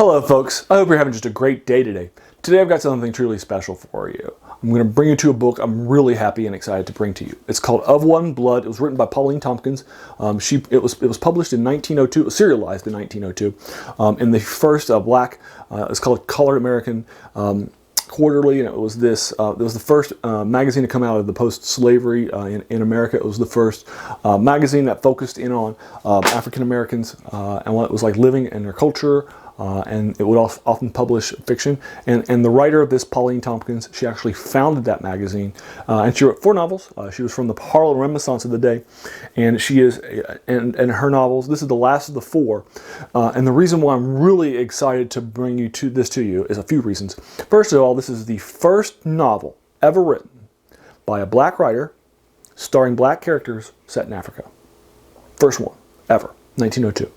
Hello folks, I hope you're having just a great day today. Today I've got something truly special for you. I'm going to bring you to a book I'm really happy and excited to bring to you. It's called Of One Blood. It was written by Pauline Tompkins. It was published in 1902, it was serialized in 1902, in the first black, it's called Colored American Quarterly, and it was the first magazine to come out of the post-slavery in America. It was the first magazine that focused in on African Americans and what it was like living in their culture. And it would often publish fiction. And the writer of this, Pauline Tompkins, she actually founded that magazine. And she wrote 4 novels. She was from the Harlem Renaissance of the day. And she is, and her novels, this is the last of the 4. And the reason why I'm really excited to bring this to you is a few reasons. First of all, this is the first novel ever written by a black writer starring black characters set in Africa. First one ever, 1902.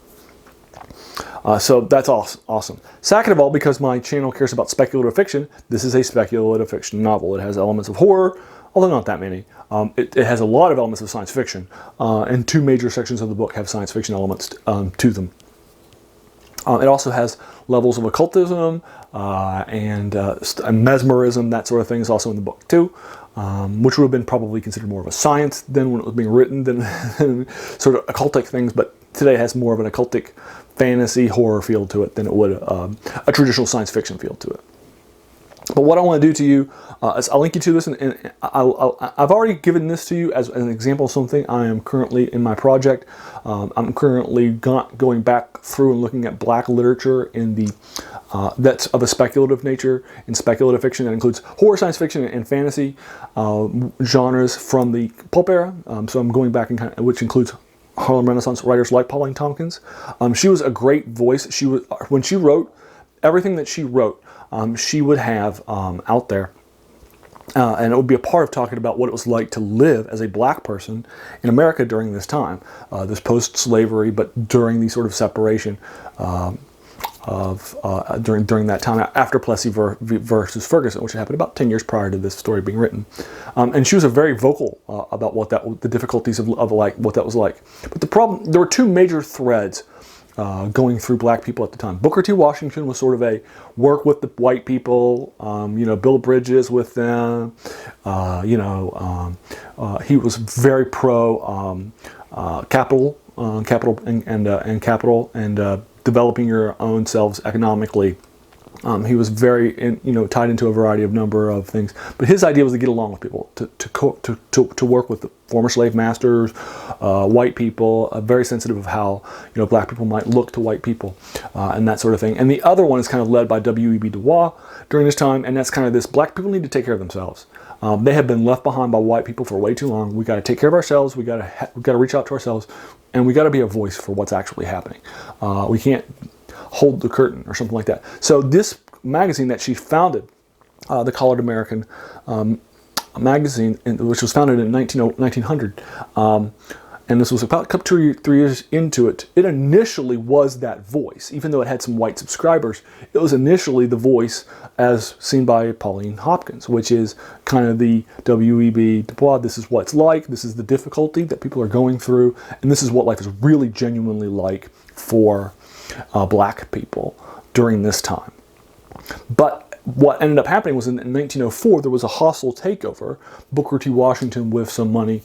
So that's awesome. Second of all, because my channel cares about speculative fiction, this is a speculative fiction novel. It has elements of horror, although not that many. It has a lot of elements of science fiction, and 2 major sections of the book have science fiction elements to them. It also has levels of occultism and mesmerism, that sort of thing is also in the book too, which would have been probably considered more of a science than when it was being written than sort of occultic things, but today it has more of an occultic fantasy horror feel to it than it would a traditional science fiction feel to it. But what I want to do to you is I'll link you to this, and I've already given this to you as an example of something I am currently in my project. I'm currently going back through and looking at black literature in the that's of a speculative nature, in speculative fiction that includes horror, science fiction, and fantasy genres from the pulp era. So I'm going back and which includes Harlem Renaissance writers like Pauline Tompkins. She was a great voice. When she wrote, everything that she wrote, she would have out there, and it would be a part of talking about what it was like to live as a black person in America during this time, this post-slavery, but during the sort of separation during that time after Plessy versus Ferguson, which happened about 10 years prior to this story being written. And she was very vocal about the difficulties of like what that was like. But the problem, there were 2 major threads going through black people at the time. Booker T. Washington was sort of a work with the white people, build bridges with them. He was very pro capital and developing your own selves economically. He was very, tied into a variety of number of things. But his idea was to get along with people, to work with the former slave masters, white people, very sensitive of how black people might look to white people, and that sort of thing. And the other one is kind of led by w.e.b. Dubois during this time, and that's kind of this: black people need to take care of themselves. They have been left behind by white people for way too long. We got to take care of ourselves. We got to reach out to ourselves, and we got to be a voice for what's actually happening. We can't hold the curtain or something like that. So this magazine that she founded, the Colored American magazine, which was founded in 1900, and this was about 2 or 3 years into it, it initially was that voice. Even though it had some white subscribers, it was initially the voice as seen by Pauline Hopkins, which is kind of the w.e.b. Dubois. This is what it's like, this is the difficulty that people are going through, and this is what life is really genuinely like for black people during this time. But what ended up happening was in 1904, there was a hostile takeover. Booker T. Washington, with some money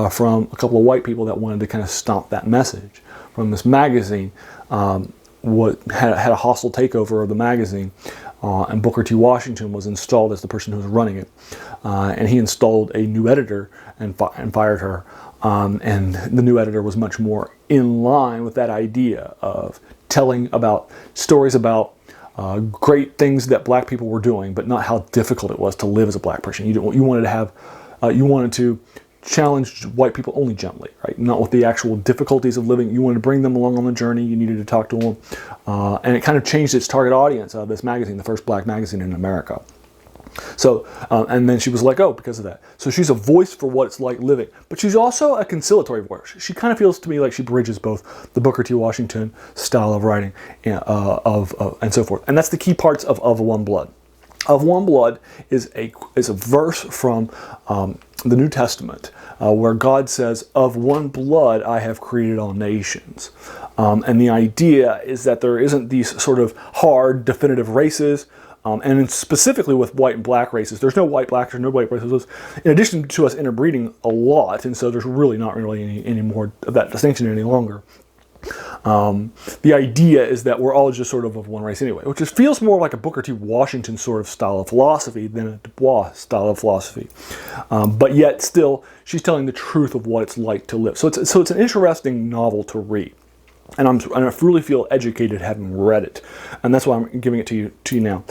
from a couple of white people that wanted to kind of stop that message from this magazine, had a hostile takeover of the magazine, and Booker T. Washington was installed as the person who was running it. And he installed a new editor and fired her. And the new editor was much more in line with that idea of telling about stories about great things that black people were doing, but not how difficult it was to live as a black person. You wanted to challenge white people only gently, right? Not with the actual difficulties of living. You wanted to bring them along on the journey. You needed to talk to them, and it kind of changed its target audience of this magazine, the first black magazine in America. So, and then she was let go because of that. So she's a voice for what it's like living, but she's also a conciliatory voice. She kind of feels to me like she bridges both the Booker T. Washington style of writing and so forth. And that's the key parts of One Blood. Of One Blood is a verse from the New Testament, where God says, "Of one blood I have created all nations." And the idea is that there isn't these sort of hard, definitive races, and specifically with white and black races. There's no white blacks, there's no white races, in addition to us interbreeding a lot, and so there's really not really any more of that distinction any longer. The idea is that we're all just sort of one race anyway, which just feels more like a Booker T. Washington sort of style of philosophy than a Dubois style of philosophy. But yet still, she's telling the truth of what it's like to live. So it's an interesting novel to read. And I really feel educated having read it, and that's why I'm giving it to you now.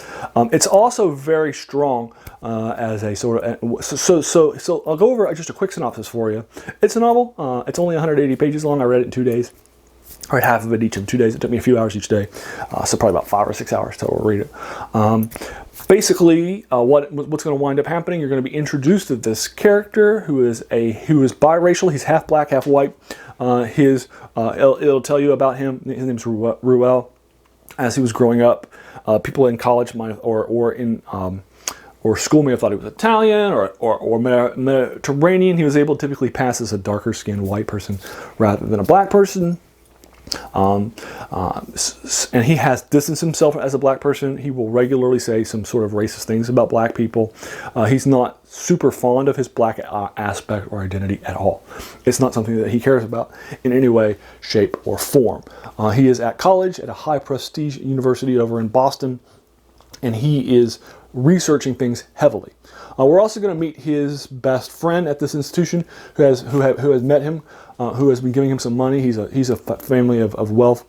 It's also very strong as a sort of so I'll go over just a quick synopsis for you. It's a novel. It's only 180 pages long. I read it in 2 days. I read half of it each in 2 days. It took me a few hours each day, so probably about 5 or 6 hours total to read it. Basically, what's going to wind up happening? You're going to be introduced to this character who is biracial. He's half black, half white. It'll tell you about him. His name's Ruel. As he was growing up, people in college might or school may have thought he was Italian or Mediterranean. He was able to typically pass as a darker skinned white person rather than a black person. And he has distanced himself as a black person. He will regularly say some sort of racist things about black people. He's not super fond of his black aspect or identity at all. It's not something that he cares about in any way, shape, or form. He is at college at a high prestige university over in Boston, and he is researching things heavily. We're also going to meet his best friend at this institution who has met him, who has been giving him some money. He's a family of wealth,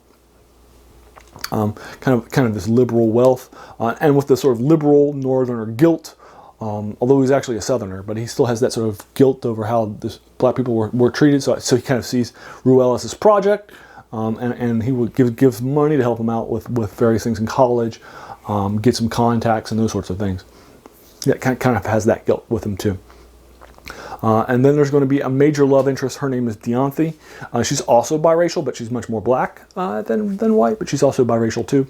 kind of this liberal wealth, and with the sort of liberal northerner guilt. Although he's actually a southerner, but he still has that sort of guilt over how black people were treated. So he kind of sees Ruel as his project, and he would give money to help him out with various things in college, get some contacts and those sorts of things. That kind of has that guilt with him too. And then there's going to be a major love interest. Her name is Deon. She's also biracial, but she's much more black than white, but she's also biracial too.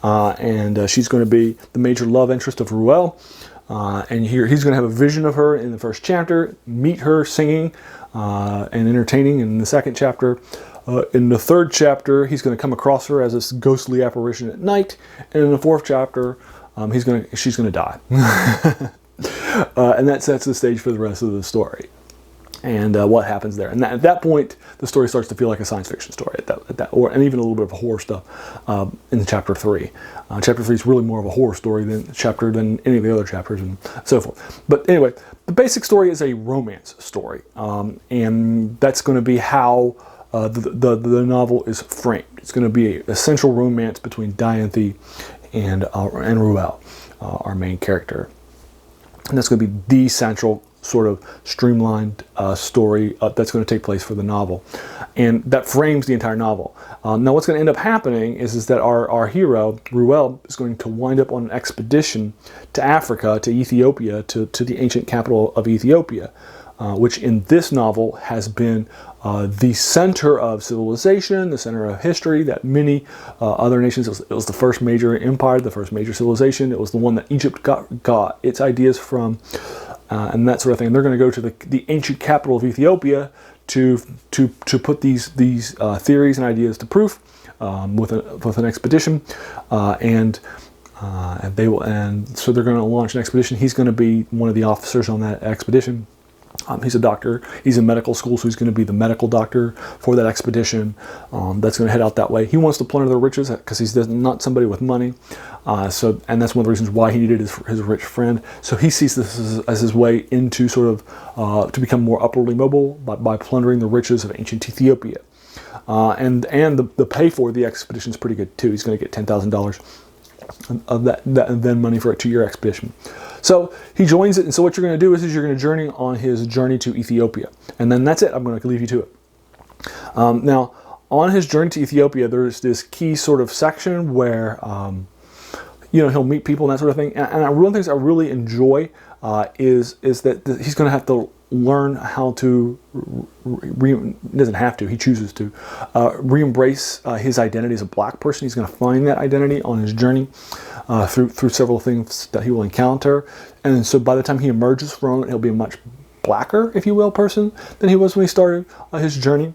And she's going to be the major love interest of Ruel. And he's going to have a vision of her in the first chapter, meet her singing and entertaining in the second chapter. In the third chapter, he's going to come across her as this ghostly apparition at night. And in the fourth chapter, she's going to die. And that sets the stage for the rest of the story and what happens there. And at that point, the story starts to feel like a science fiction story and even a little bit of horror stuff in chapter 3. Chapter 3 is really more of a horror story than any of the other chapters and so forth. But anyway, the basic story is a romance story, and that's going to be how the novel is framed. It's going to be a central romance between Dianthe and Ruel, our main character. And that's going to be the central sort of streamlined story that's going to take place for the novel. And that frames the entire novel. Now what's going to end up happening is that our hero, Ruel, is going to wind up on an expedition to Africa, to Ethiopia, to the ancient capital of Ethiopia, which in this novel has been the center of civilization, the center of history that many other nations, it was the first major empire, the first major civilization. It was the one that Egypt got its ideas from, and that sort of thing. And they're going to go to the ancient capital of Ethiopia to put these theories and ideas to proof with an expedition, and so they're going to launch an expedition. He's going to be one of the officers on that expedition. He's a doctor. He's in medical school, so he's going to be the medical doctor for that expedition. That's going to head out that way. He wants to plunder their riches because he's not somebody with money. And that's one of the reasons why he needed his rich friend. So he sees this as his way into sort of to become more upwardly mobile by plundering the riches of ancient Ethiopia. And the pay for the expedition is pretty good too. He's going to get $10,000 of that and then money for a 2-year expedition. So he joins it, and so what you're going to do is you're going to journey on his journey to Ethiopia. And then that's it. I'm going to leave you to it. Now, on his journey to Ethiopia, there's this key sort of section where, he'll meet people and that sort of thing. And one of the things I really enjoy is that he's going to have to learn how to, doesn't have to, he chooses to, re-embrace his identity as a black person. He's going to find that identity on his journey through several things that he will encounter. And so by the time he emerges from it, he'll be a much blacker, if you will, person than he was when he started his journey.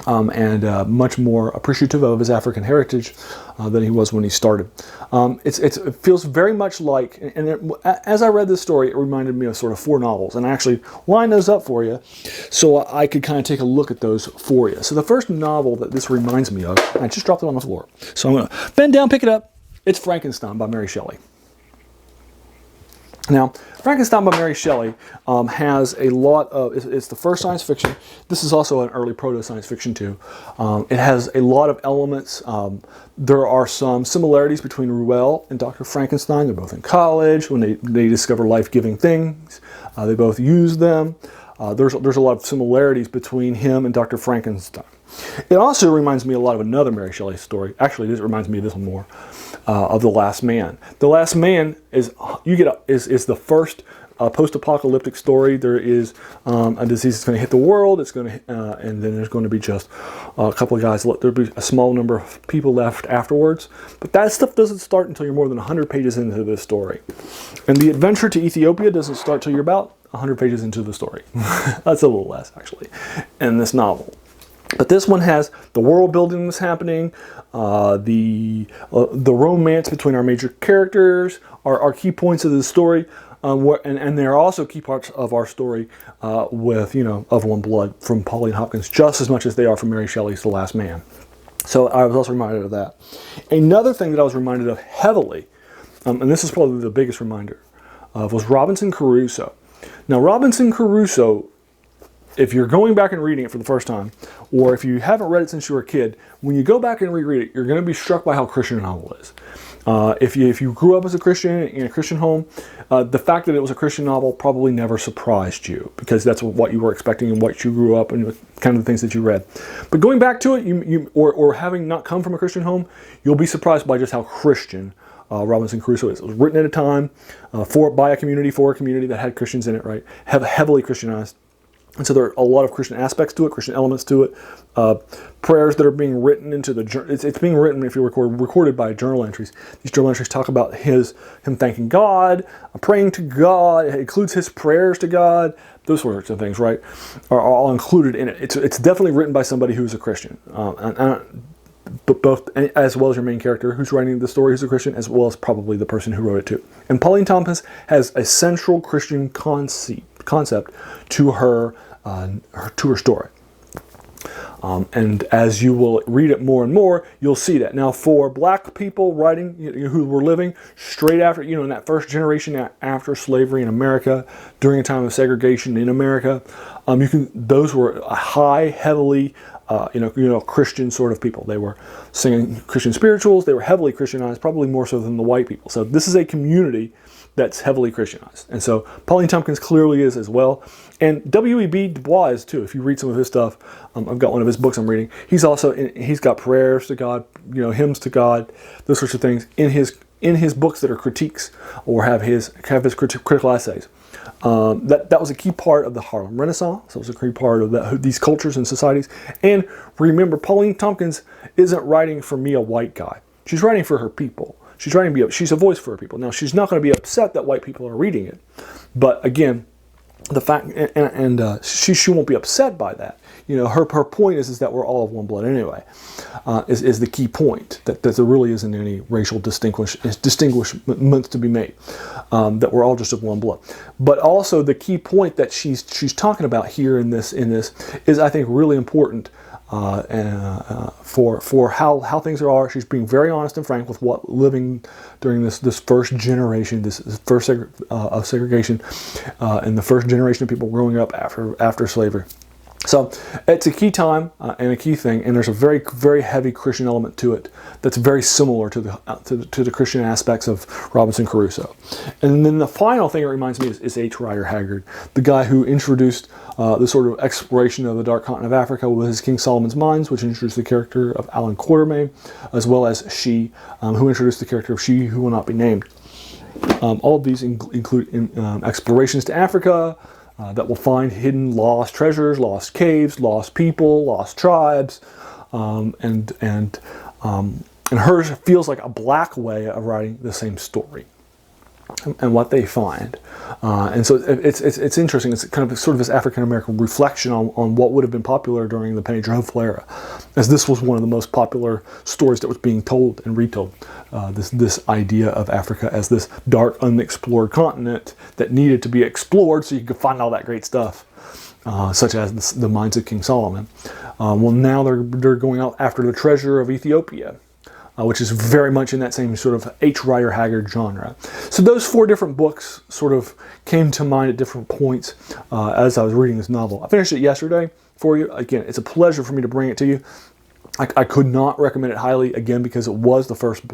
And much more appreciative of his African heritage than he was when he started. It feels very much like, as I read this story, it reminded me of sort of 4 novels, and I actually lined those up for you so I could kind of take a look at those for you. So the first novel that this reminds me of, I just dropped it on the floor, so I'm going to bend down, pick it up. It's Frankenstein by Mary Shelley. Now, Frankenstein by Mary Shelley has a lot of, it's the first science fiction. This is also an early proto-science fiction too. It has a lot of elements. There are some similarities between Ruel and Dr. Frankenstein. They're both in college when they discover life-giving things. They both use them. There's a lot of similarities between him and Dr. Frankenstein. It also reminds me a lot of another Mary Shelley story. Actually, this reminds me of this one more, of The Last Man. The Last Man is the first post-apocalyptic story. There is a disease that's going to hit the world. It's going to, and then there's going to be just a couple of guys. There'll be a small number of people left afterwards. But that stuff doesn't start until you're more than 100 pages into this story, and the adventure to Ethiopia doesn't start till you're about 100 pages into the story. That's a little less actually in this novel. But this one has the world building that's happening, the romance between our major characters, our key points of the story, and they're also key parts of our story with, Of One Blood from Pauline Hopkins, just as much as they are from Mary Shelley's The Last Man. So I was also reminded of that. Another thing that I was reminded of heavily, and this is probably the biggest reminder, was Robinson Crusoe. Now, Robinson Crusoe, if you're going back and reading it for the first time, or if you haven't read it since you were a kid, when you go back and reread it, you're going to be struck by how Christian a novel is. If you grew up as a Christian in a Christian home, the fact that it was a Christian novel probably never surprised you, because that's what you were expecting and what you grew up and kind of the things that you read. But going back to it, or having not come from a Christian home, you'll be surprised by just how Christian Robinson Crusoe is. It was written at a time by a community, for a community that had Christians in it, right? Heavily Christianized. And so there are a lot of Christian aspects to it, Christian elements to it, prayers that are being written into the journal. It's being written, if you recorded by journal entries. These journal entries talk about him thanking God, praying to God. It includes his prayers to God. Those sorts of things, right, are all included in it. It's definitely written by somebody who's a Christian, but both, as well as your main character who's writing the story who's a Christian, as well as probably the person who wrote it too. And Pauline Tompkins has a central Christian concept to her story. And as you will read it more and more, you'll see that. Now, for black people writing, who were living straight after, in that first generation after slavery in America, during a time of segregation in America, those were heavily Christian sort of people. They were singing Christian spirituals. They were heavily Christianized, probably more so than the white people. So this is a community that's heavily Christianized. And so Pauline Tompkins clearly is as well. And w.e.b. Dubois is too. If you read some of his stuff, I've got one of his books I'm reading. He's got prayers to God, hymns to God, those sorts of things in his books that are critiques or have his critical essays. That was a key part of the Harlem Renaissance. It was a key part of these cultures and societies. And remember, Pauline Tompkins isn't writing for me, a white guy. She's writing for her people. She's a voice for her people. Now, she's not going to be upset that white people are reading it. But again, the fact, and she won't be upset by that. Her point is that we're all of one blood anyway, is the key point, that there really isn't any racial distinguishments to be made, that we're all just of one blood. But also the key point that she's talking about here in this is, I think, really important for how things are. She's being very honest and frank with what living during this first generation, this first of segregation, and the first generation of people growing up after slavery. So it's a key time and a key thing, and there's a very, very heavy Christian element to it that's very similar to the Christian aspects of Robinson Crusoe. And then the final thing it reminds me is H. Rider Haggard, the guy who introduced the sort of exploration of the dark continent of Africa with his King Solomon's Mines, which introduced the character of Alan Quatermain, as well as She, who introduced the character of She Who Will Not Be Named. All of these include explorations to Africa, that will find hidden lost treasures, lost caves, lost people, lost tribes, and hers feels like a black way of writing the same story. and what they find. And so it's interesting. It's kind of sort of this African-American reflection on what would have been popular during the Penny Dreadful era, as this was one of the most popular stories that was being told and retold. This idea of Africa as this dark, unexplored continent that needed to be explored so you could find all that great stuff, such as the mines of King Solomon. Well, now they're going out after the treasure of Ethiopia, which is very much in that same sort of H. Rider Haggard genre. So those 4 different books sort of came to mind at different points as I was reading this novel. I finished it yesterday for you. Again, it's a pleasure for me to bring it to you. I could not recommend it highly, again, because it was the first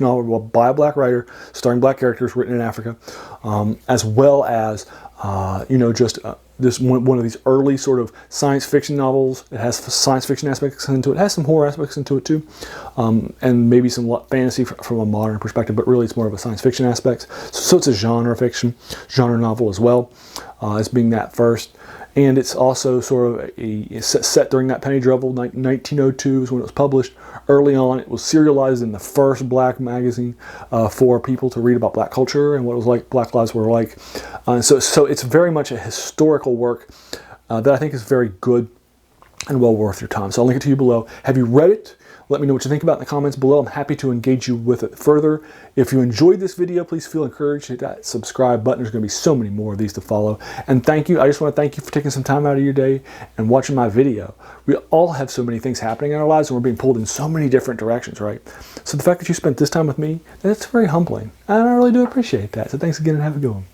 novel by a black writer, starring black characters, written in Africa, as well as, this one of these early sort of science fiction novels. It has science fiction aspects into it. It has some horror aspects into it too, and maybe some fantasy from a modern perspective, but really it's more of a science fiction aspect. So it's a genre novel as well, as being that first. And it's also sort of set during that Penny Dreadful, 1902 is when it was published. Early on, it was serialized in the first black magazine for people to read about black culture and what it was like, black lives were like. So it's very much a historical work that I think is very good and well worth your time. So I'll link it to you below. Have you read it? Let me know what you think about it in the comments below. I'm happy to engage you with it further. If you enjoyed this video, please feel encouraged to hit that subscribe button. There's going to be so many more of these to follow. And thank you. I just want to thank you for taking some time out of your day and watching my video. We all have so many things happening in our lives and we're being pulled in so many different directions, right? So the fact that you spent this time with me, that's very humbling. And I really do appreciate that. So thanks again and have a good one.